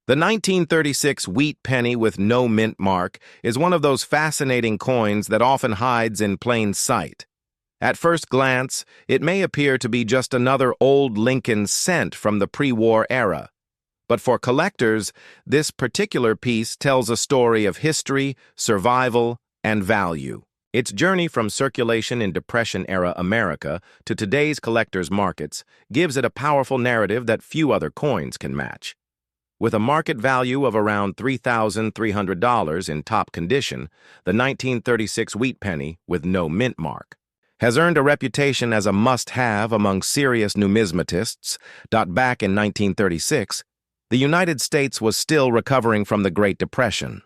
The 1936 wheat penny with no mint mark is one of those fascinating coins that often hides in plain sight. At first glance, it may appear to be just another old Lincoln cent from the pre-war era. But for collectors, this particular piece tells a story of history, survival, and value. Its journey from circulation in Depression-era America to today's collectors' markets gives it a powerful narrative that few other coins can match. With a market value of around $3,300 in top condition, the 1936 wheat penny, with no mint mark, has earned a reputation as a must-have among serious numismatists. Back in 1936, the United States was still recovering from the Great Depression.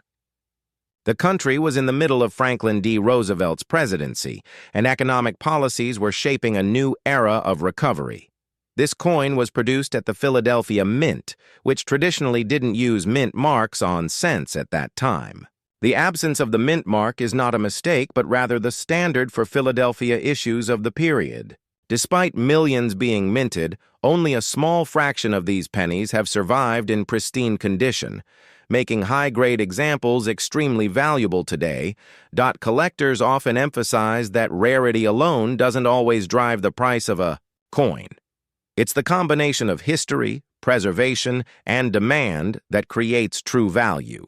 The country was in the middle of Franklin D. Roosevelt's presidency, and economic policies were shaping a new era of recovery. This coin was produced at the Philadelphia Mint, which traditionally didn't use mint marks on cents at that time. The absence of the mint mark is not a mistake, but rather the standard for Philadelphia issues of the period. Despite millions being minted, only a small fraction of these pennies have survived in pristine condition, making high-grade examples extremely valuable today. Collectors often emphasize that rarity alone doesn't always drive the price of a coin. It's the combination of history, preservation, and demand that creates true value.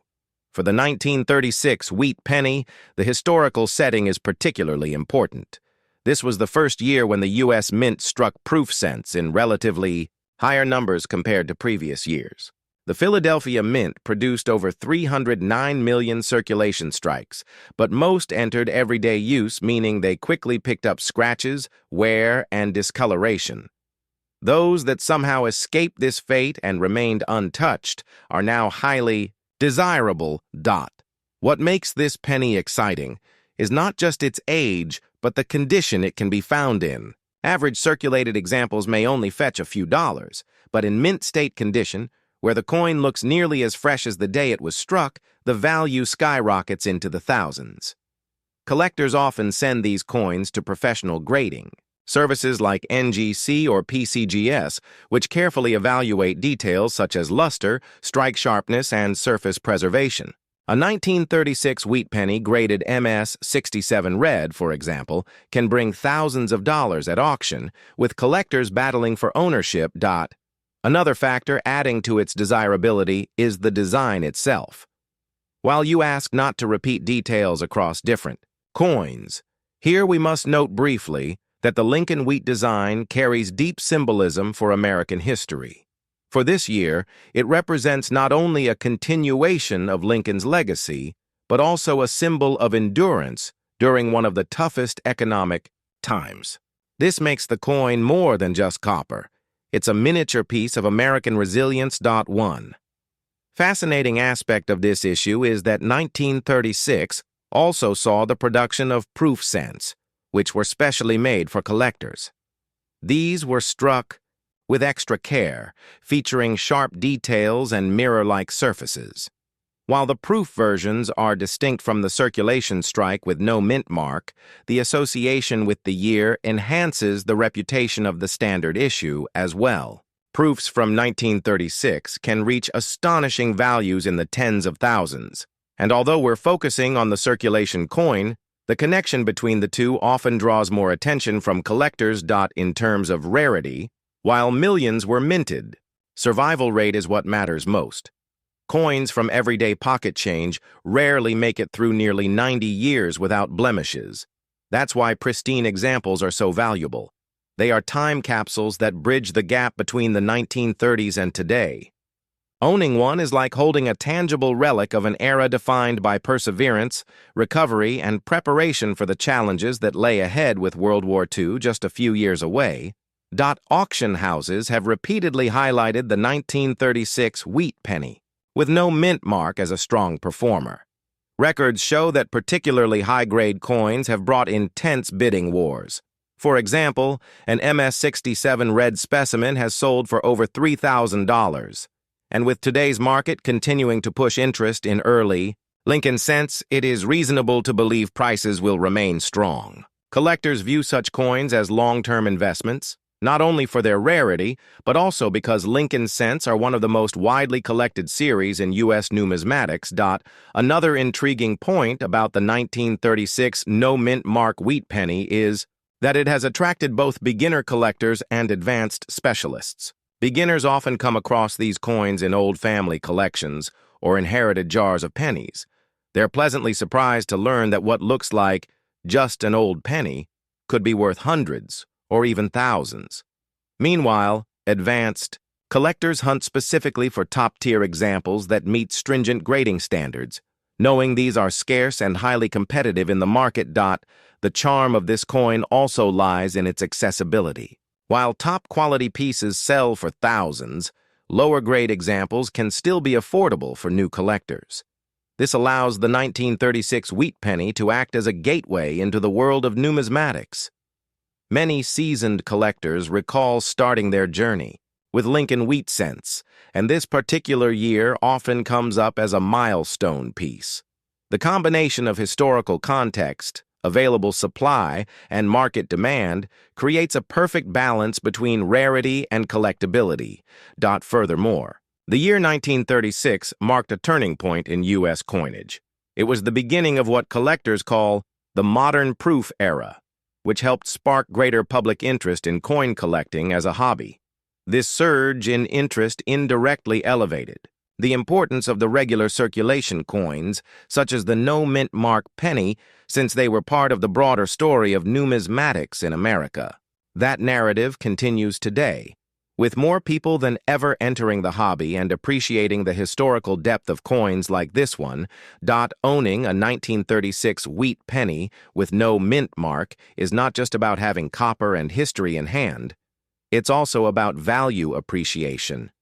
For the 1936 wheat penny, the historical setting is particularly important. This was the first year when the U.S. Mint struck proof cents in relatively higher numbers compared to previous years. The Philadelphia Mint produced over 309 million circulation strikes, but most entered everyday use, meaning they quickly picked up scratches, wear, and discoloration. Those that somehow escaped this fate and remained untouched are now highly desirable. What makes this penny exciting is not just its age, but the condition it can be found in. Average circulated examples may only fetch a few dollars, but in mint state condition, where the coin looks nearly as fresh as the day it was struck, the value skyrockets into the thousands. Collectors often send these coins to professional grading services like NGC or PCGS, which carefully evaluate details such as luster, strike sharpness, and surface preservation. A 1936 wheat penny graded MS 67 red, for example, can bring thousands of dollars at auction, with collectors battling for ownership. Another factor adding to its desirability is the design itself. While you ask not to repeat details across different coins, here we must note briefly that the Lincoln wheat design carries deep symbolism for American history. For this year, it represents not only a continuation of Lincoln's legacy, but also a symbol of endurance during one of the toughest economic times. This makes the coin more than just copper. It's a miniature piece of American resilience. One fascinating aspect of this issue is that 1936 also saw the production of proof cents, which were specially made for collectors. These were struck with extra care, featuring sharp details and mirror-like surfaces. While the proof versions are distinct from the circulation strike with no mint mark, the association with the year enhances the reputation of the standard issue as well. Proofs from 1936 can reach astonishing values in the tens of thousands, and although we're focusing on the circulation coin, the connection between the two often draws more attention from collectors. In terms of rarity, while millions were minted, survival rate is what matters most. Coins from everyday pocket change rarely make it through nearly 90 years without blemishes. That's why pristine examples are so valuable. They are time capsules that bridge the gap between the 1930s and today. Owning one is like holding a tangible relic of an era defined by perseverance, recovery, and preparation for the challenges that lay ahead with World War II just a few years away. Auction houses have repeatedly highlighted the 1936 wheat penny, with no mint mark as a strong performer. Records show that particularly high-grade coins have brought intense bidding wars. For example, an MS 67 red specimen has sold for over $3,000. And with today's market continuing to push interest in early Lincoln cents, it is reasonable to believe prices will remain strong. Collectors view such coins as long-term investments, not only for their rarity, but also because Lincoln cents are one of the most widely collected series in U.S. numismatics. Another intriguing point about the 1936 no-mint mark wheat penny is that it has attracted both beginner collectors and advanced specialists. Beginners often come across these coins in old family collections or inherited jars of pennies. They're pleasantly surprised to learn that what looks like just an old penny could be worth hundreds or even thousands. Meanwhile, advanced collectors hunt specifically for top-tier examples that meet stringent grading standards, knowing these are scarce and highly competitive in the market. The charm of this coin also lies in its accessibility. While top-quality pieces sell for thousands, lower-grade examples can still be affordable for new collectors. This allows the 1936 wheat penny to act as a gateway into the world of numismatics. Many seasoned collectors recall starting their journey with Lincoln wheat cents, and this particular year often comes up as a milestone piece. The combination of historical context, available supply, and market demand creates a perfect balance between rarity and collectability. Furthermore, the year 1936 marked a turning point in U.S. coinage. It was the beginning of what collectors call the modern proof era, which helped spark greater public interest in coin collecting as a hobby. This surge in interest indirectly elevated the importance of the regular circulation coins, such as the no-mint mark penny, since they were part of the broader story of numismatics in America. That narrative continues today, with more people than ever entering the hobby and appreciating the historical depth of coins like this one. Owning a 1936 wheat penny with no mint mark is not just about having copper and history in hand. It's also about value appreciation.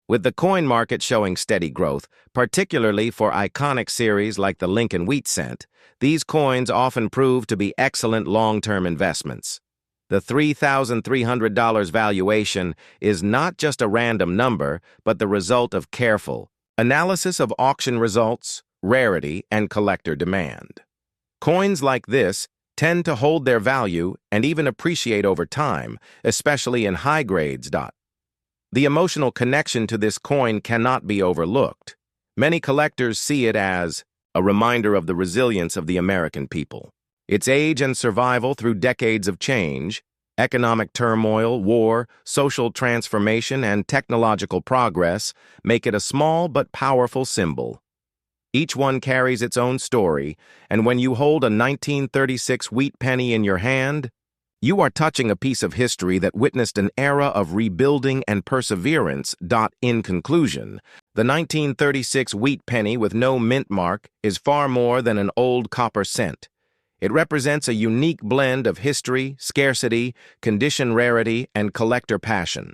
With the coin market showing steady growth, particularly for iconic series like the Lincoln wheat cent, these coins often prove to be excellent long-term investments. The $3,300 valuation is not just a random number, but the result of careful analysis of auction results, rarity, and collector demand. Coins like this tend to hold their value and even appreciate over time, especially in high grades. The emotional connection to this coin cannot be overlooked. Many collectors see it as a reminder of the resilience of the American people. Its age and survival through decades of change, economic turmoil, war, social transformation, and technological progress make it a small but powerful symbol. Each one carries its own story, and when you hold a 1936 wheat penny in your hand, you are touching a piece of history that witnessed an era of rebuilding and perseverance. In conclusion, the 1936 wheat penny with no mint mark is far more than an old copper cent. It represents a unique blend of history, scarcity, condition rarity, and collector passion.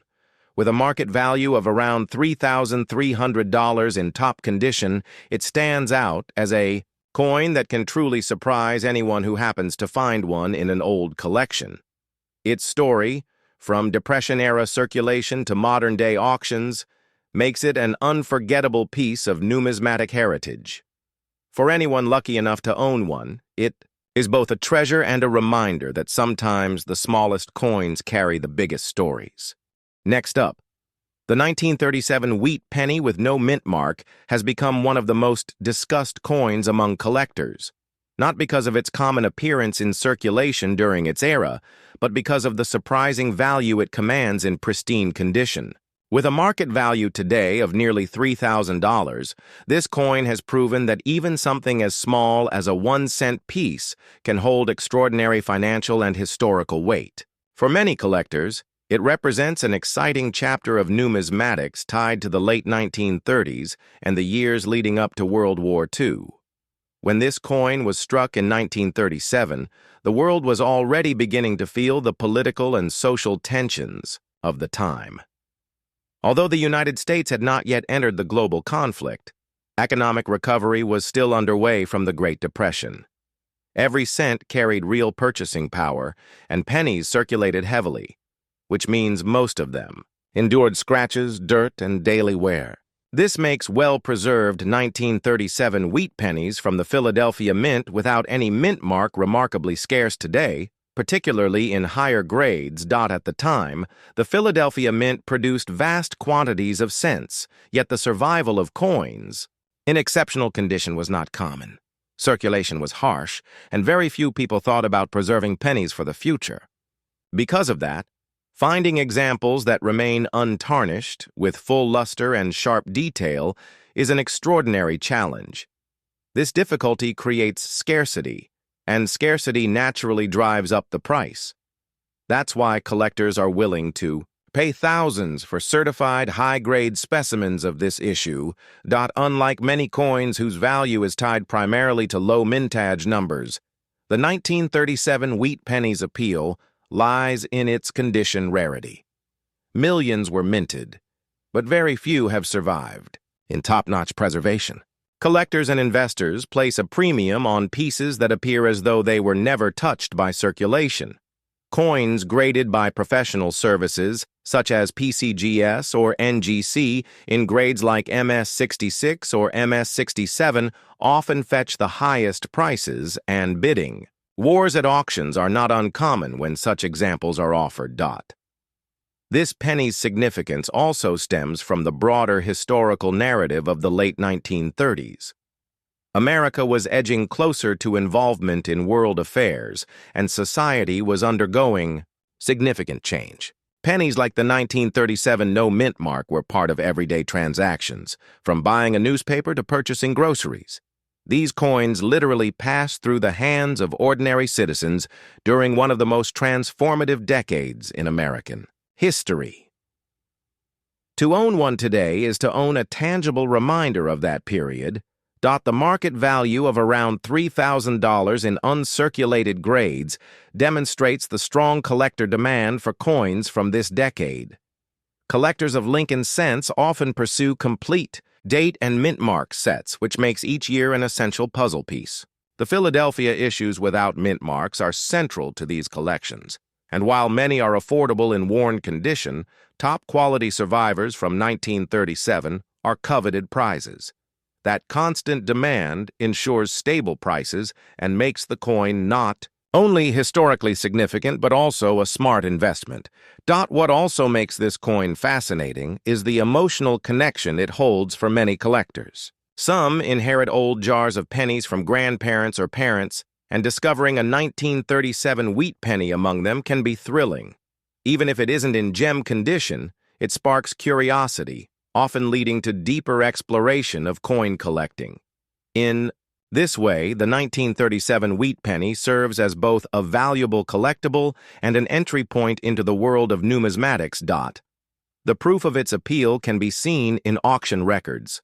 With a market value of around $3,300 in top condition, it stands out as a coin that can truly surprise anyone who happens to find one in an old collection. Its story, from Depression-era circulation to modern-day auctions, makes it an unforgettable piece of numismatic heritage. For anyone lucky enough to own one, it is both a treasure and a reminder that sometimes the smallest coins carry the biggest stories. Next up, the 1937 wheat penny with no mint mark has become one of the most discussed coins among collectors, not because of its common appearance in circulation during its era, but because of the surprising value it commands in pristine condition. With a market value today of nearly $3,000, this coin has proven that even something as small as a 1-cent piece can hold extraordinary financial and historical weight. For many collectors, it represents an exciting chapter of numismatics tied to the late 1930s and the years leading up to World War II. When this coin was struck in 1937, the world was already beginning to feel the political and social tensions of the time. Although the United States had not yet entered the global conflict, economic recovery was still underway from the Great Depression. Every cent carried real purchasing power, and pennies circulated heavily, which means most of them endured scratches, dirt, and daily wear. This makes well-preserved 1937 wheat pennies from the Philadelphia Mint without any mint mark remarkably scarce today. particularly in higher grades. At the time, the Philadelphia Mint produced vast quantities of cents, yet the survival of coins in exceptional condition was not common. Circulation was harsh, and very few people thought about preserving pennies for the future. Because of that, finding examples that remain untarnished, with full luster and sharp detail, is an extraordinary challenge. This difficulty creates scarcity, and scarcity naturally drives up the price. That's why collectors are willing to pay thousands for certified high-grade specimens of this issue. Unlike many coins whose value is tied primarily to low mintage numbers, the 1937 Wheat Pennies' appeal lies in its condition rarity. Millions were minted, but very few have survived in top-notch preservation. Collectors and investors place a premium on pieces that appear as though they were never touched by circulation. Coins graded by professional services, such as PCGS or NGC, in grades like MS66 or MS67, often fetch the highest prices and bidding. Wars at auctions are not uncommon when such examples are offered. This penny's significance also stems from the broader historical narrative of the late 1930s. America was edging closer to involvement in world affairs, and society was undergoing significant change. Pennies like the 1937 no mint mark were part of everyday transactions, from buying a newspaper to purchasing groceries. These coins literally passed through the hands of ordinary citizens during one of the most transformative decades in American history. To own one today is to own a tangible reminder of that period. The market value of around $3,000 in uncirculated grades demonstrates the strong collector demand for coins from this decade. Collectors of Lincoln cents often pursue complete date and mint mark sets, which makes each year an essential puzzle piece. The Philadelphia issues without mint marks are central to these collections, and while many are affordable in worn condition, top-quality survivors from 1937 are coveted prizes. That constant demand ensures stable prices and makes the coin not only historically significant but also a smart investment. What also makes this coin fascinating is the emotional connection it holds for many collectors. Some inherit old jars of pennies from grandparents or parents, and discovering a 1937 wheat penny among them can be thrilling. Even if it isn't in gem condition, it sparks curiosity, often leading to deeper exploration of coin collecting. In this way, the 1937 wheat penny serves as both a valuable collectible and an entry point into the world of numismatics. The proof of its appeal can be seen in auction records.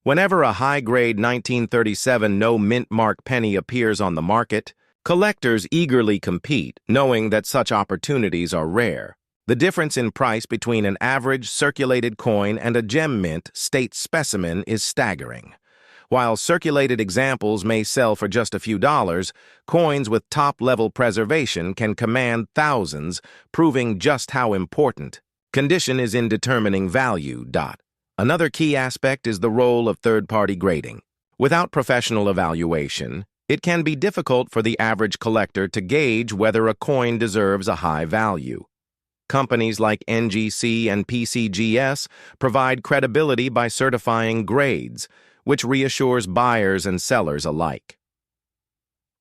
Whenever a high-grade 1937 no mint mark penny appears on the market, collectors eagerly compete, knowing that such opportunities are rare. The difference in price between an average circulated coin and a gem mint state specimen is staggering. While circulated examples may sell for just a few dollars, coins with top-level preservation can command thousands, proving just how important condition is in determining value. Another key aspect is the role of third-party grading. Without professional evaluation, it can be difficult for the average collector to gauge whether a coin deserves a high value. Companies like NGC and PCGS provide credibility by certifying grades, which reassures buyers and sellers alike.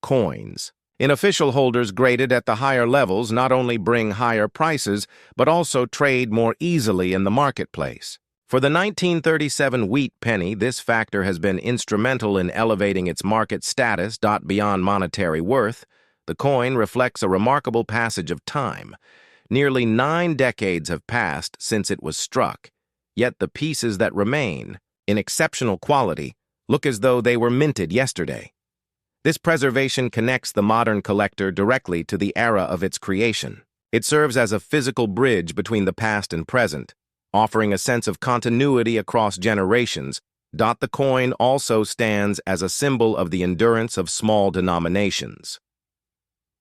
Coins in official holders graded at the higher levels not only bring higher prices, but also trade more easily in the marketplace. For the 1937 wheat penny, this factor has been instrumental in elevating its market status. Beyond monetary worth, the coin reflects a remarkable passage of time. Nearly 9 decades have passed since it was struck, yet the pieces that remain, in exceptional quality, look as though they were minted yesterday. This preservation connects the modern collector directly to the era of its creation. It serves as a physical bridge between the past and present, offering a sense of continuity across generations. The coin also stands as a symbol of the endurance of small denominations.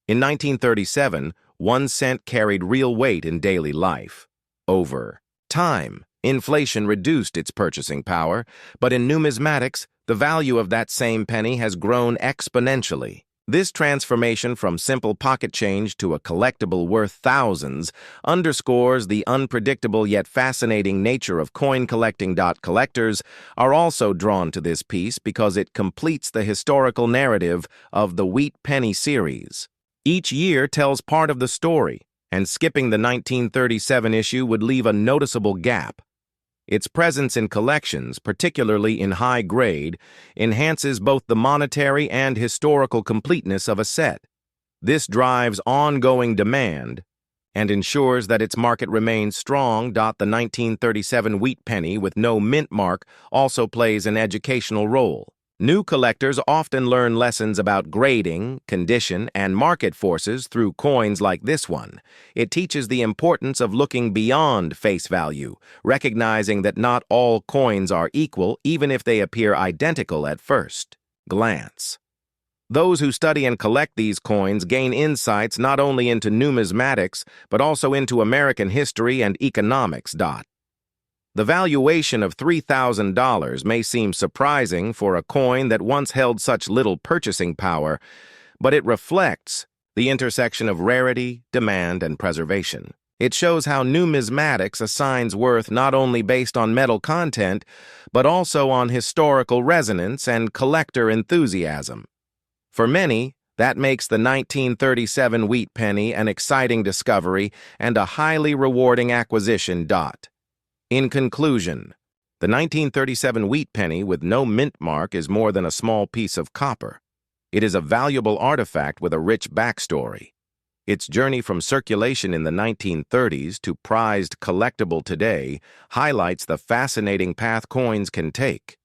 In 1937, 1 cent carried real weight in daily life. Over time, inflation reduced its purchasing power, but in numismatics, the value of that same penny has grown exponentially. This transformation from simple pocket change to a collectible worth thousands underscores the unpredictable yet fascinating nature of coin collecting. Collectors are also drawn to this piece because it completes the historical narrative of the Wheat Penny series. Each year tells part of the story, and skipping the 1937 issue would leave a noticeable gap. Its presence in collections, particularly in high grade, enhances both the monetary and historical completeness of a set. This drives ongoing demand and ensures that its market remains strong. The 1937 Wheat Penny with no mint mark also plays an educational role. New collectors often learn lessons about grading, condition, and market forces through coins like this one. It teaches the importance of looking beyond face value, recognizing that not all coins are equal even if they appear identical at first glance. Those who study and collect these coins gain insights not only into numismatics, but also into American history and economics. The valuation of $3,000 may seem surprising for a coin that once held such little purchasing power, but it reflects the intersection of rarity, demand, and preservation. It shows how numismatics assigns worth not only based on metal content, but also on historical resonance and collector enthusiasm. For many, that makes the 1937 Wheat Penny an exciting discovery and a highly rewarding acquisition. In conclusion, the 1937 Wheat Penny with no mint mark is more than a small piece of copper. It is a valuable artifact with a rich backstory. Its journey from circulation in the 1930s to prized collectible today highlights the fascinating path coins can take.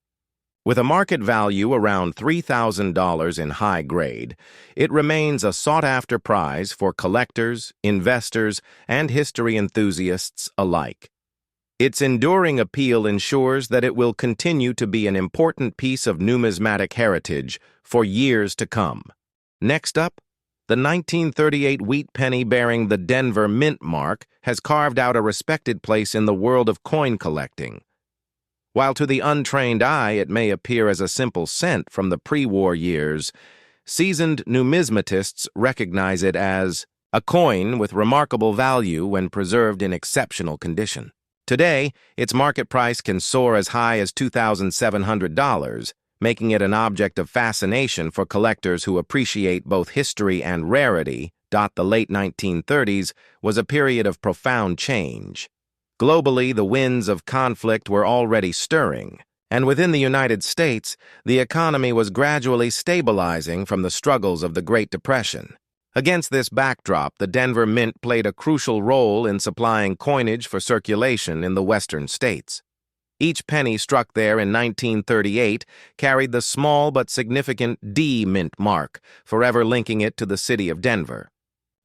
With a market value around $3,000 in high grade, it remains a sought-after prize for collectors, investors, and history enthusiasts alike. Its enduring appeal ensures that it will continue to be an important piece of numismatic heritage for years to come. Next up, the 1938 Wheat Penny bearing the Denver mint mark has carved out a respected place in the world of coin collecting. While to the untrained eye it may appear as a simple cent from the pre-war years, seasoned numismatists recognize it as a coin with remarkable value when preserved in exceptional condition. Today, its market price can soar as high as $2,700, making it an object of fascination for collectors who appreciate both history and rarity. The late 1930s was a period of profound change. Globally, the winds of conflict were already stirring, and within the United States, the economy was gradually stabilizing from the struggles of the Great Depression. Against this backdrop, the Denver Mint played a crucial role in supplying coinage for circulation in the western states. Each penny struck there in 1938 carried the small but significant D mint mark, forever linking it to the city of Denver.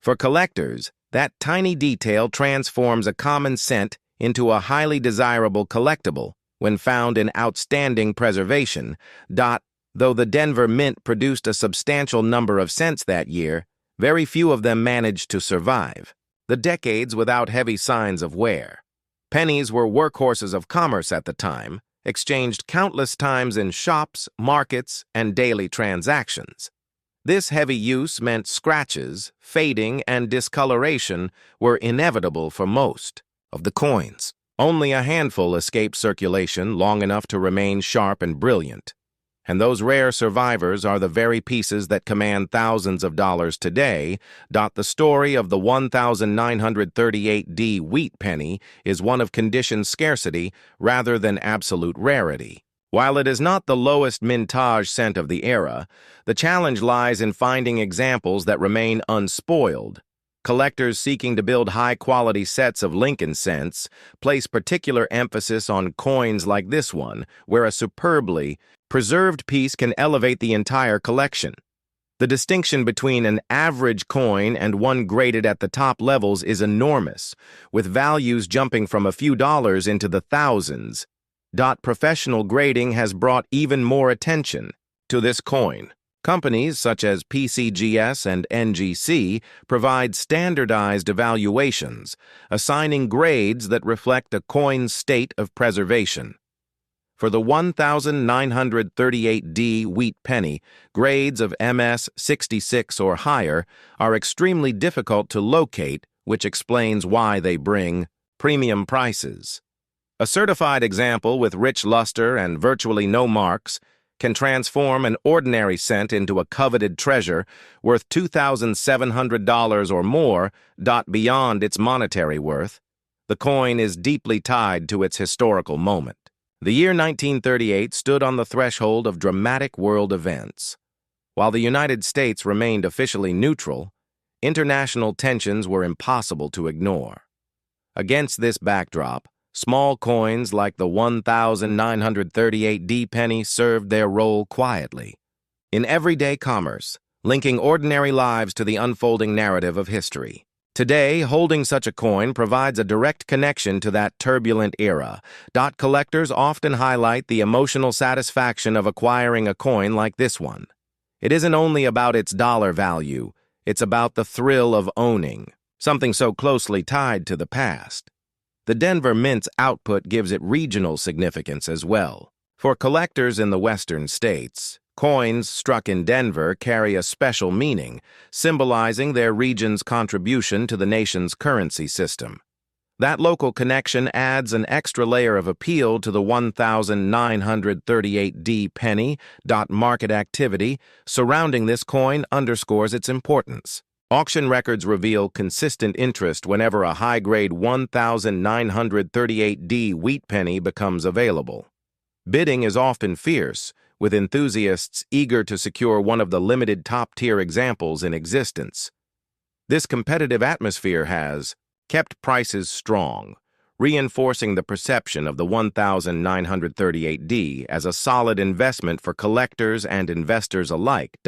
For collectors, that tiny detail transforms a common cent into a highly desirable collectible when found in outstanding preservation. Though the Denver Mint produced a substantial number of cents that year, very few of them managed to survive the decades without heavy signs of wear. Pennies were workhorses of commerce at the time, exchanged countless times in shops, markets, and daily transactions. This heavy use meant scratches, fading, and discoloration were inevitable for most of the coins. Only a handful escaped circulation long enough to remain sharp and brilliant. And those rare survivors are the very pieces that command thousands of dollars today. The story of the 1938 Wheat Penny is one of condition scarcity rather than absolute rarity. While it is not the lowest mintage cent of the era, the challenge lies in finding examples that remain unspoiled. Collectors seeking to build high-quality sets of Lincoln cents place particular emphasis on coins like this one, where a superbly preserved piece can elevate the entire collection. The distinction between an average coin and one graded at the top levels is enormous, with values jumping from a few dollars into the thousands. Professional grading has brought even more attention to this coin. Companies such as PCGS and NGC provide standardized evaluations, assigning grades that reflect a coin's state of preservation. For the 1938D wheat penny, grades of MS 66 or higher are extremely difficult to locate, which explains why they bring premium prices. A certified example with rich luster and virtually no marks can transform an ordinary cent into a coveted treasure worth $2,700 or more. Beyond its monetary worth, the coin is deeply tied to its historical moment. The year 1938 stood on the threshold of dramatic world events. While the United States remained officially neutral, international tensions were impossible to ignore. Against this backdrop, small coins like the 1938D penny served their role quietly. In everyday commerce, linking ordinary lives to the unfolding narrative of history. Today, holding such a coin provides a direct connection to that turbulent era. Collectors often highlight the emotional satisfaction of acquiring a coin like this one. It isn't only about its dollar value, it's about the thrill of owning, something so closely tied to the past. The Denver Mint's output gives it regional significance as well. For collectors in the western states, coins struck in Denver carry a special meaning, symbolizing their region's contribution to the nation's currency system. That local connection adds an extra layer of appeal to the 1938D penny. Market activity surrounding this coin underscores its importance. Auction records reveal consistent interest whenever a high-grade 1938D wheat penny becomes available. Bidding is often fierce, with enthusiasts eager to secure one of the limited top-tier examples in existence. This competitive atmosphere has kept prices strong, reinforcing the perception of the 1938D as a solid investment for collectors and investors alike.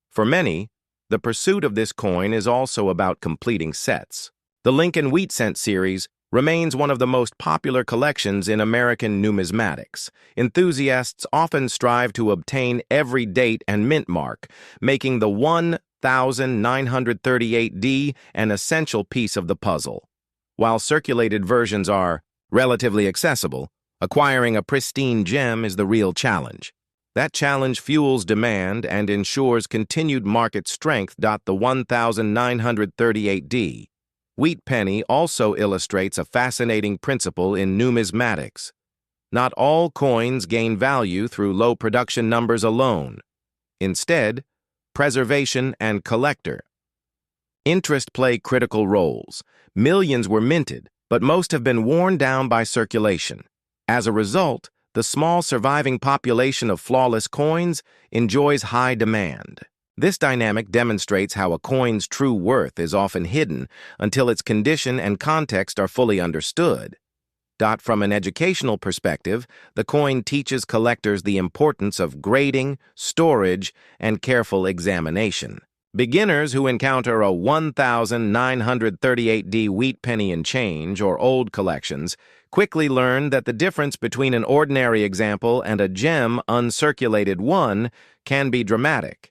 For many, the pursuit of this coin is also about completing sets. The Lincoln Wheat Cent series remains one of the most popular collections in American numismatics. Enthusiasts often strive to obtain every date and mint mark, making the 1938D an essential piece of the puzzle. While circulated versions are relatively accessible, acquiring a pristine gem is the real challenge. That challenge fuels demand and ensures continued market strength. The 1938D wheat penny also illustrates a fascinating principle in numismatics. Not all coins gain value through low production numbers alone. Instead, preservation and collector interest play critical roles. Millions were minted, but most have been worn down by circulation. As a result, the small surviving population of flawless coins enjoys high demand. This dynamic demonstrates how a coin's true worth is often hidden until its condition and context are fully understood. From an educational perspective, the coin teaches collectors the importance of grading, storage, and careful examination. Beginners who encounter a 1938D wheat penny and change or old collections quickly learn that the difference between an ordinary example and a gem uncirculated one can be dramatic.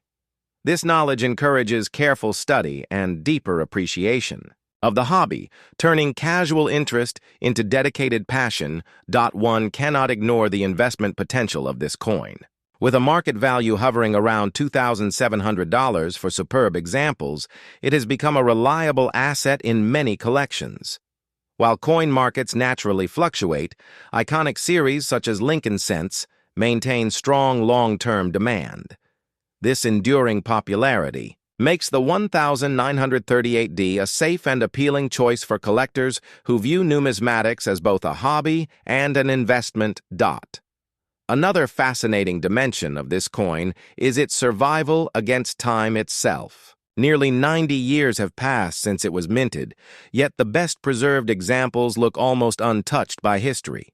This knowledge encourages careful study and deeper appreciation of the hobby, turning casual interest into dedicated passion. One cannot ignore the investment potential of this coin. With a market value hovering around $2,700 for superb examples, it has become a reliable asset in many collections. While coin markets naturally fluctuate, iconic series such as Lincoln Cents maintain strong long-term demand. This enduring popularity makes the 1938D a safe and appealing choice for collectors who view numismatics as both a hobby and an investment. Another fascinating dimension of this coin is its survival against time itself. Nearly 90 years have passed since it was minted, yet the best-preserved examples look almost untouched by history.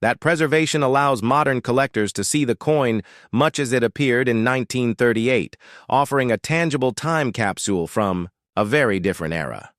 That preservation allows modern collectors to see the coin much as it appeared in 1938, offering a tangible time capsule from a very different era.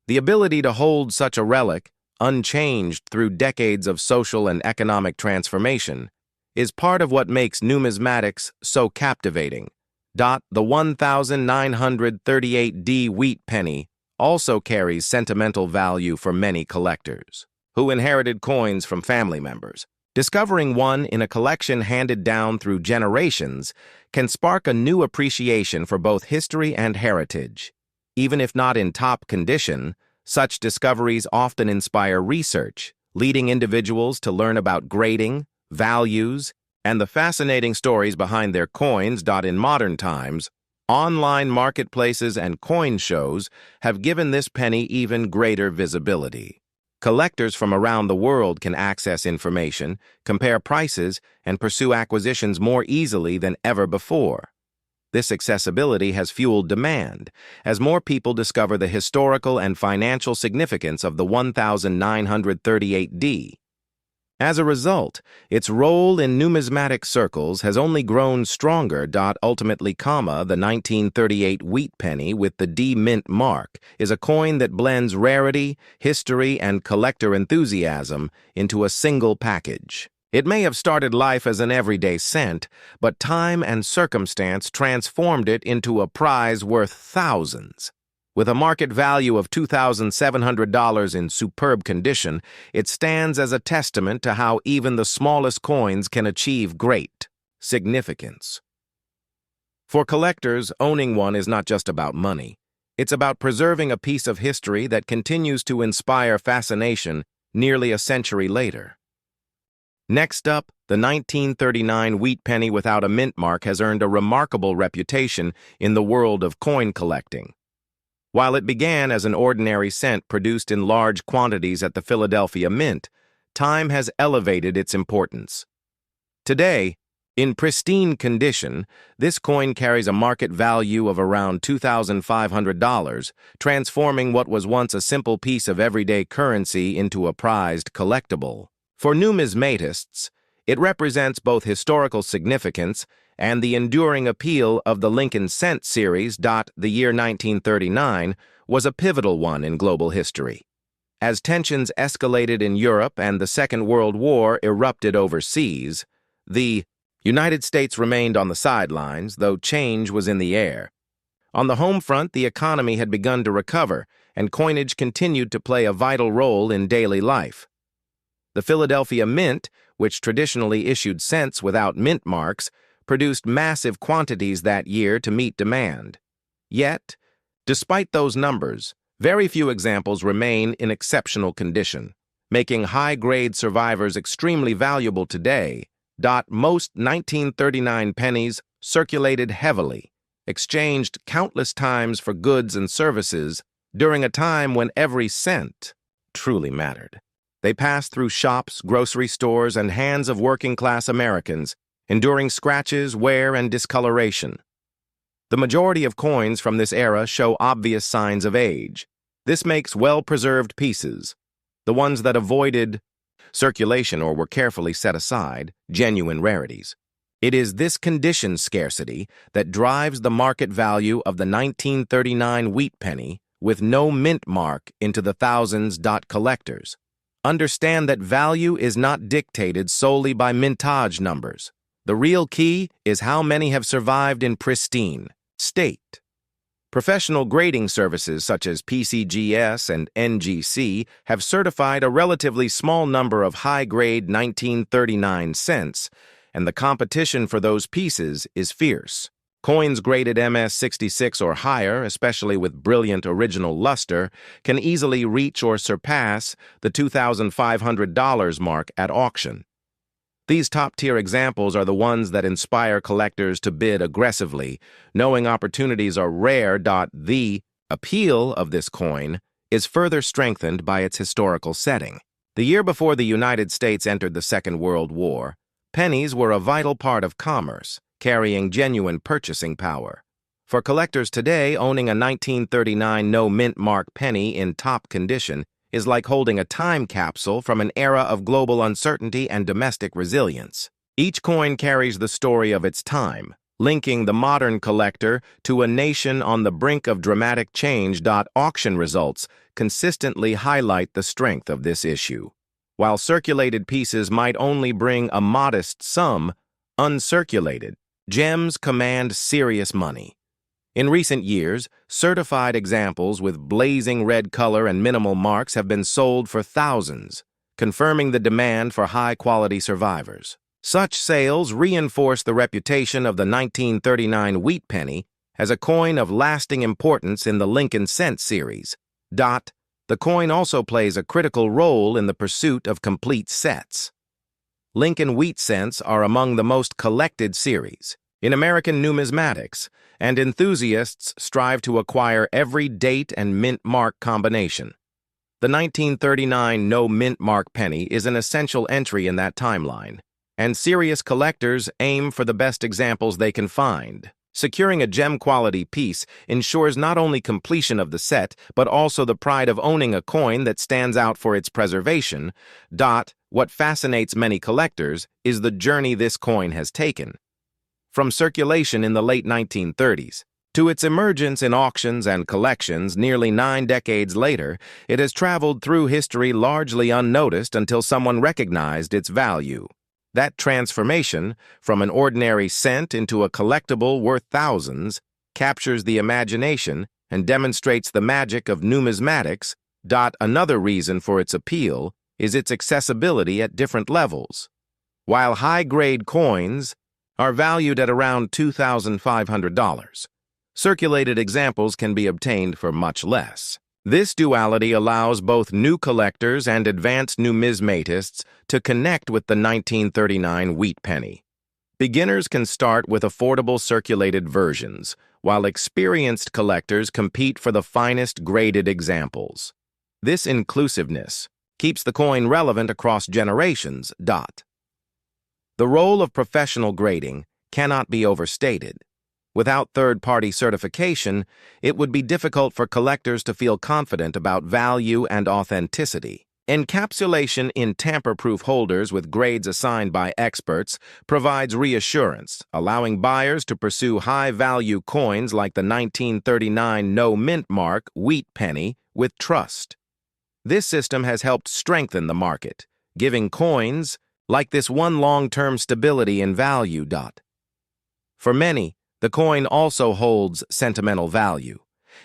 The ability to hold such a relic, unchanged through decades of social and economic transformation, is part of what makes numismatics so captivating. The 1938D wheat penny also carries sentimental value for many collectors who inherited coins from family members. Discovering one in a collection handed down through generations can spark a new appreciation for both history and heritage. Even if not in top condition, such discoveries often inspire research, leading individuals to learn about grading, values, and the fascinating stories behind their coins. In modern times, online marketplaces and coin shows have given this penny even greater visibility. Collectors from around the world can access information, compare prices, and pursue acquisitions more easily than ever before. This accessibility has fueled demand, as more people discover the historical and financial significance of the 1938D. As a result, its role in numismatic circles has only grown stronger. Ultimately, the 1938 Wheat Penny with the D mint mark is a coin that blends rarity, history, and collector enthusiasm into a single package. It may have started life as an everyday cent, but time and circumstance transformed it into a prize worth thousands. With a market value of $2,700 in superb condition, it stands as a testament to how even the smallest coins can achieve great significance. For collectors, owning one is not just about money. It's about preserving a piece of history that continues to inspire fascination nearly a century later. Next up, the 1939 Wheat Penny without a mint mark has earned a remarkable reputation in the world of coin collecting. While it began as an ordinary cent produced in large quantities at the Philadelphia Mint, time has elevated its importance. Today, in pristine condition, this coin carries a market value of around $2,500, transforming what was once a simple piece of everyday currency into a prized collectible. For numismatists, it represents both historical significance and the enduring appeal of the Lincoln Cent series. The year 1939 was a pivotal one in global history. As tensions escalated in Europe and the Second World War erupted overseas, the United States remained on the sidelines, though change was in the air. On the home front, the economy had begun to recover, and coinage continued to play a vital role in daily life. The Philadelphia Mint, which traditionally issued cents without mint marks, produced massive quantities that year to meet demand. Yet, despite those numbers, very few examples remain in exceptional condition, making high-grade survivors extremely valuable today. Most 1939 pennies circulated heavily, exchanged countless times for goods and services during a time when every cent truly mattered. They passed through shops, grocery stores, and hands of working-class Americans, enduring scratches, wear, and discoloration. The majority of coins from this era show obvious signs of age. This makes well-preserved pieces, the ones that avoided circulation or were carefully set aside, genuine rarities. It is this condition scarcity that drives the market value of the 1939 Wheat Penny with no mint mark into the thousands. Collectors understand that value is not dictated solely by mintage numbers. The real key is how many have survived in pristine state. Professional grading services such as PCGS and NGC have certified a relatively small number of high-grade 1939 cents, and the competition for those pieces is fierce. Coins graded MS66 or higher, especially with brilliant original luster, can easily reach or surpass the $2,500 mark at auction. These top-tier examples are the ones that inspire collectors to bid aggressively, knowing opportunities are rare. The appeal of this coin is further strengthened by its historical setting. The year before the United States entered the Second World War, pennies were a vital part of commerce, carrying genuine purchasing power. For collectors today, owning a 1939 no-mint mark penny in top condition is like holding a time capsule from an era of global uncertainty and domestic resilience. Each coin carries the story of its time, linking the modern collector to a nation on the brink of dramatic change. Auction results consistently highlight the strength of this issue. While circulated pieces might only bring a modest sum, uncirculated gems command serious money. In recent years, certified examples with blazing red color and minimal marks have been sold for thousands, confirming the demand for high-quality survivors. Such sales reinforce the reputation of the 1939 Wheat Penny as a coin of lasting importance in the Lincoln Cent series. The coin also plays a critical role in the pursuit of complete sets. Lincoln Wheat Cents are among the most collected series in American numismatics, and enthusiasts strive to acquire every date and mint mark combination. The 1939 no mint mark penny is an essential entry in that timeline, and serious collectors aim for the best examples they can find. Securing a gem-quality piece ensures not only completion of the set, but also the pride of owning a coin that stands out for its preservation. What fascinates many collectors is the journey this coin has taken. From circulation in the late 1930s to its emergence in auctions and collections nearly 9 decades later, it has traveled through history largely unnoticed until someone recognized its value. That transformation, from an ordinary cent into a collectible worth thousands, captures the imagination and demonstrates the magic of numismatics. Another reason for its appeal is its accessibility at different levels. While high-grade coins are valued at around $2,500, circulated examples can be obtained for much less. This duality allows both new collectors and advanced numismatists to connect with the 1939 Wheat Penny. Beginners can start with affordable circulated versions, while experienced collectors compete for the finest graded examples. This inclusiveness keeps the coin relevant across generations. The role of professional grading cannot be overstated. Without third-party certification, it would be difficult for collectors to feel confident about value and authenticity. Encapsulation in tamper-proof holders with grades assigned by experts provides reassurance, allowing buyers to pursue high-value coins like the 1939 no mint mark Wheat Penny with trust. This system has helped strengthen the market, giving coins like this one long-term stability in value. For many, the coin also holds sentimental value.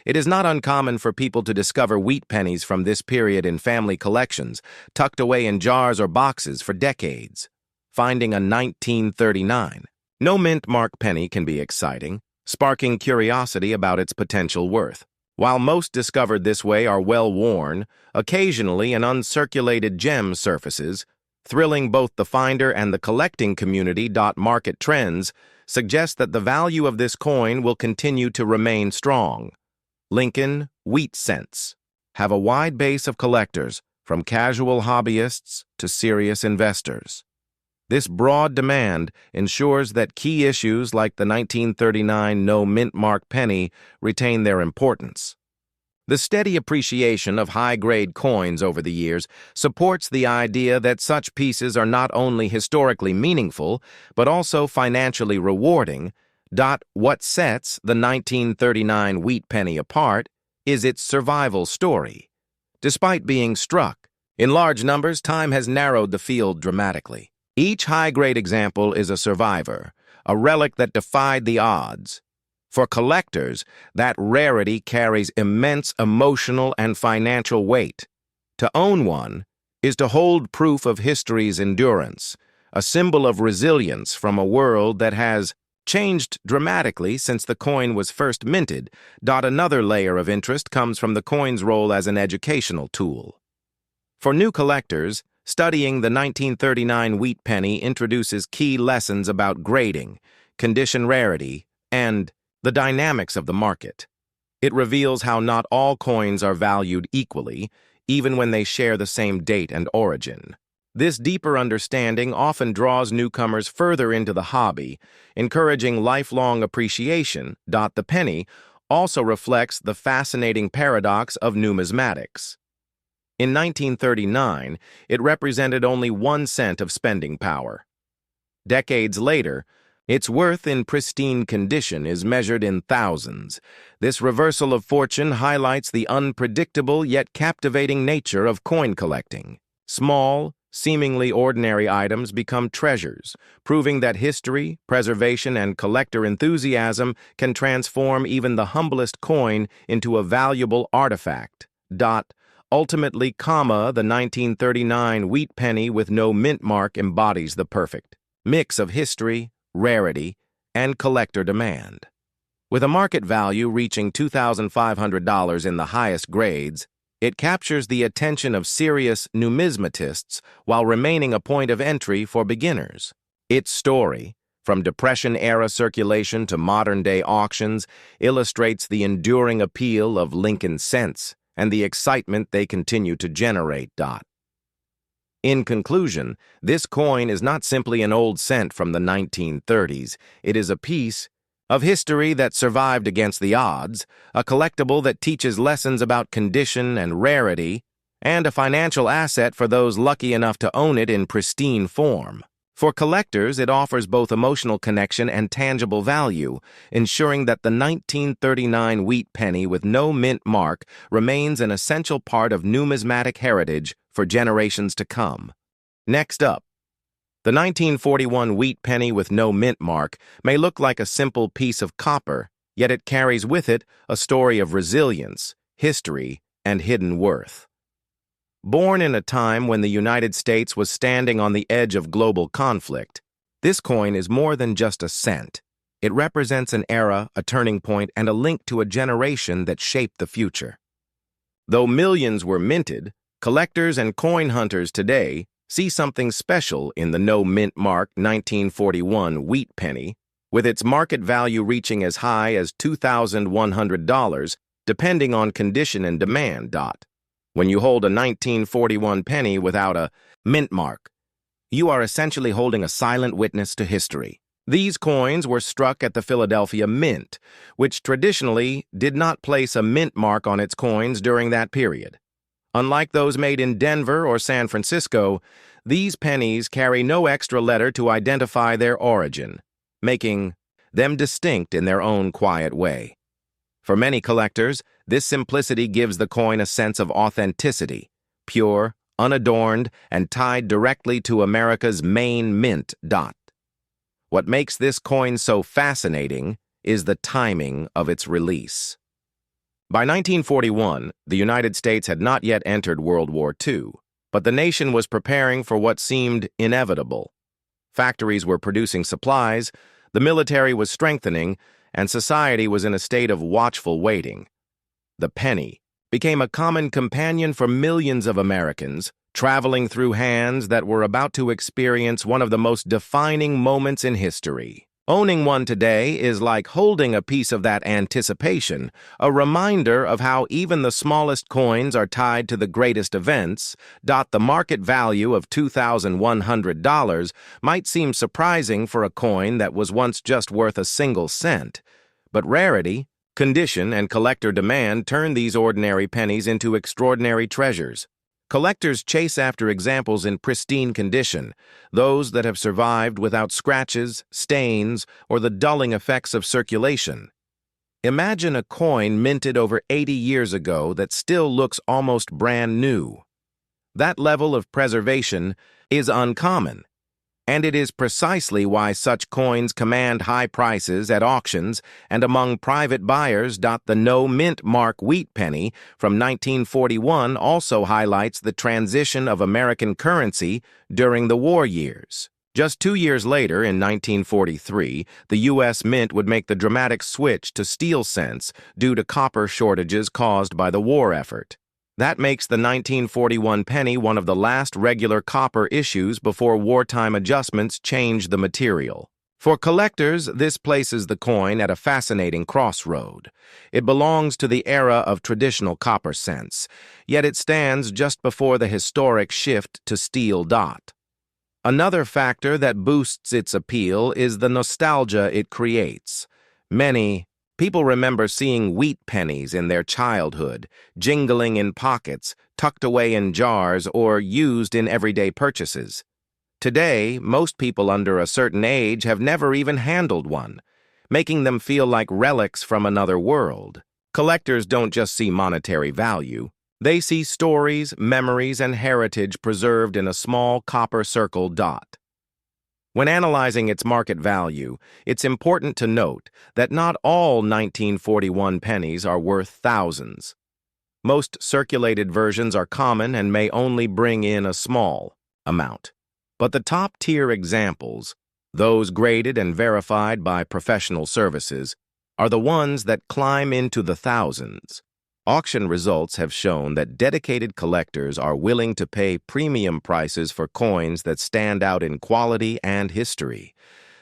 It is not uncommon for people to discover wheat pennies from this period in family collections, tucked away in jars or boxes for decades. Finding a 1939 no mint mark penny can be exciting, sparking curiosity about its potential worth. While most discovered this way are well-worn, occasionally an uncirculated gem surfaces, thrilling both the finder and the collecting community. Market trends suggest that the value of this coin will continue to remain strong. Lincoln Wheat Cents have a wide base of collectors, from casual hobbyists to serious investors. This broad demand ensures that key issues like the 1939 no mint mark penny retain their importance. The steady appreciation of high-grade coins over the years supports the idea that such pieces are not only historically meaningful, but also financially rewarding. What sets the 1939 Wheat Penny apart is its survival story. Despite being struck in large numbers, time has narrowed the field dramatically. Each high-grade example is a survivor, a relic that defied the odds. For collectors, that rarity carries immense emotional and financial weight. To own one is to hold proof of history's endurance, a symbol of resilience from a world that has changed dramatically since the coin was first minted. Another layer of interest comes from the coin's role as an educational tool. For new collectors, studying the 1939 Wheat Penny introduces key lessons about grading, condition rarity, and the dynamics of the market. It reveals how not all coins are valued equally, even when they share the same date and origin. This deeper understanding often draws newcomers further into the hobby, encouraging lifelong appreciation. The penny also reflects the fascinating paradox of numismatics. In 1939, it represented only 1 cent of spending power. Decades later, its worth in pristine condition is measured in thousands. This reversal of fortune highlights the unpredictable yet captivating nature of coin collecting. Small, seemingly ordinary items become treasures, proving that history, preservation, and collector enthusiasm can transform even the humblest coin into a valuable artifact. Ultimately, the 1939 wheat penny with no mint mark embodies the perfect mix of history, rarity, and collector demand. With a market value reaching $2,500 in the highest grades, it captures the attention of serious numismatists while remaining a point of entry for beginners. Its story, from Depression-era circulation to modern-day auctions, illustrates the enduring appeal of Lincoln cents and the excitement they continue to generate. In conclusion, this coin is not simply an old cent from the 1930s. It is a piece of history that survived against the odds, a collectible that teaches lessons about condition and rarity, and a financial asset for those lucky enough to own it in pristine form. For collectors, it offers both emotional connection and tangible value, ensuring that the 1939 wheat penny with no mint mark remains an essential part of numismatic heritage for generations to come. Next up, the 1941 wheat penny with no mint mark may look like a simple piece of copper, yet it carries with it a story of resilience, history, and hidden worth. Born in a time when the United States was standing on the edge of global conflict, this coin is more than just a cent. It represents an era, a turning point, and a link to a generation that shaped the future. Though millions were minted, collectors and coin hunters today see something special in the no mint mark 1941 wheat penny, with its market value reaching as high as $2,100, depending on condition and demand. When you hold a 1941 penny without a mint mark, you are essentially holding a silent witness to history. These coins were struck at the Philadelphia Mint, which traditionally did not place a mint mark on its coins during that period. Unlike those made in Denver or San Francisco, these pennies carry no extra letter to identify their origin, making them distinct in their own quiet way. For many collectors, this simplicity gives the coin a sense of authenticity, pure, unadorned, and tied directly to America's main mint. What makes this coin so fascinating is the timing of its release. By 1941, the United States had not yet entered World War II, but the nation was preparing for what seemed inevitable. Factories were producing supplies, the military was strengthening, and society was in a state of watchful waiting. The penny became a common companion for millions of Americans, traveling through hands that were about to experience one of the most defining moments in history. Owning one today is like holding a piece of that anticipation, a reminder of how even the smallest coins are tied to the greatest events. The market value of $2,100 might seem surprising for a coin that was once just worth a single cent, but rarity, condition, and collector demand turn these ordinary pennies into extraordinary treasures. Collectors chase after examples in pristine condition, those that have survived without scratches, stains, or the dulling effects of circulation. Imagine a coin minted over 80 years ago that still looks almost brand new. That level of preservation is uncommon, and it is precisely why such coins command high prices at auctions and among private buyers. The no mint mark wheat penny from 1941 also highlights the transition of American currency during the war years. Just 2 years later, in 1943, the U.S. Mint would make the dramatic switch to steel cents due to copper shortages caused by the war effort. That makes the 1941 penny one of the last regular copper issues before wartime adjustments changed the material. For collectors, this places the coin at a fascinating crossroad. It belongs to the era of traditional copper cents, yet it stands just before the historic shift to steel. Another factor that boosts its appeal is the nostalgia it creates. Many people remember seeing wheat pennies in their childhood, jingling in pockets, tucked away in jars, or used in everyday purchases. Today, most people under a certain age have never even handled one, making them feel like relics from another world. Collectors don't just see monetary value. They see stories, memories, and heritage preserved in a small copper circle. When analyzing its market value, it's important to note that not all 1941 pennies are worth thousands. Most circulated versions are common and may only bring in a small amount. But the top-tier examples, those graded and verified by professional services, are the ones that climb into the thousands. Auction results have shown that dedicated collectors are willing to pay premium prices for coins that stand out in quality and history.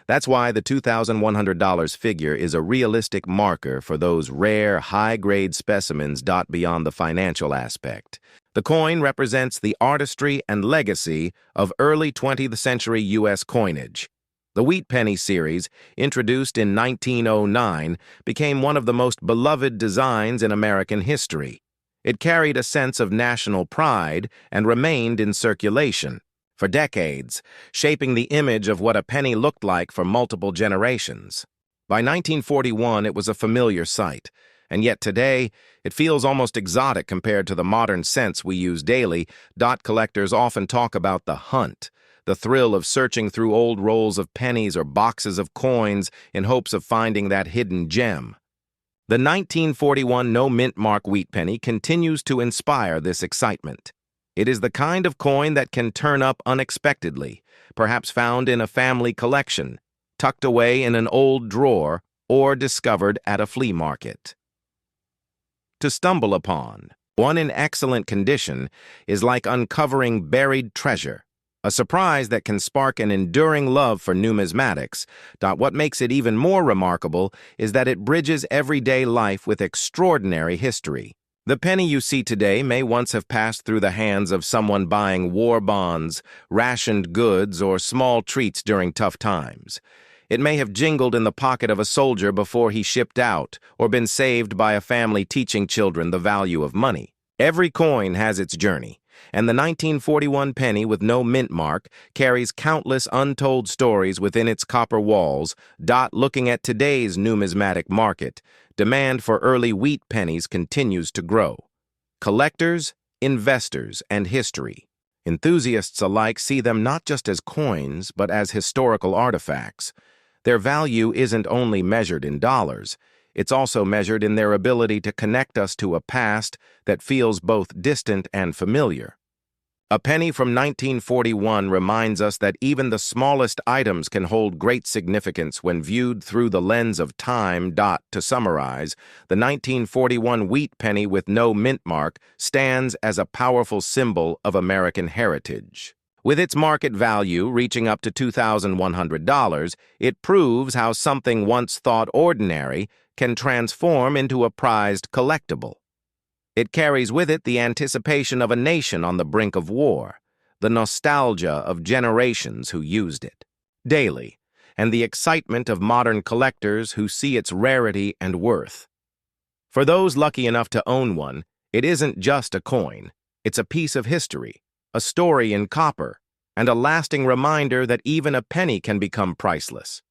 That's why the $2,100 figure is a realistic marker for those rare, high-grade specimens beyond the financial aspect. The coin represents the artistry and legacy of early 20th century U.S. coinage. The Wheat Penny series, introduced in 1909, became one of the most beloved designs in American history. It carried a sense of national pride and remained in circulation for decades, shaping the image of what a penny looked like for multiple generations. By 1941, it was a familiar sight, and yet today, it feels almost exotic compared to the modern sense we use daily. Collectors often talk about the hunt, the thrill of searching through old rolls of pennies or boxes of coins in hopes of finding that hidden gem. The 1941 no-mint mark wheat penny continues to inspire this excitement. It is the kind of coin that can turn up unexpectedly, perhaps found in a family collection, tucked away in an old drawer, or discovered at a flea market. To stumble upon one in excellent condition is like uncovering buried treasure, a surprise that can spark an enduring love for numismatics. What makes it even more remarkable is that it bridges everyday life with extraordinary history. The penny you see today may once have passed through the hands of someone buying war bonds, rationed goods, or small treats during tough times. It may have jingled in the pocket of a soldier before he shipped out, or been saved by a family teaching children the value of money. Every coin has its journey, and the 1941 penny with no mint mark carries countless untold stories within its copper walls. Looking at today's numismatic market, demand for early wheat pennies continues to grow. Collectors, investors, and history enthusiasts alike see them not just as coins, but as historical artifacts. Their value isn't only measured in dollars, it's also measured in their ability to connect us to a past that feels both distant and familiar. A penny from 1941 reminds us that even the smallest items can hold great significance when viewed through the lens of time. To summarize, the 1941 wheat penny with no mint mark stands as a powerful symbol of American heritage. With its market value reaching up to $2,100, it proves how something once thought ordinary can transform into a prized collectible. It carries with it the anticipation of a nation on the brink of war, the nostalgia of generations who used it daily, and the excitement of modern collectors who see its rarity and worth. For those lucky enough to own one, it isn't just a coin, it's a piece of history, a story in copper, and a lasting reminder that even a penny can become priceless.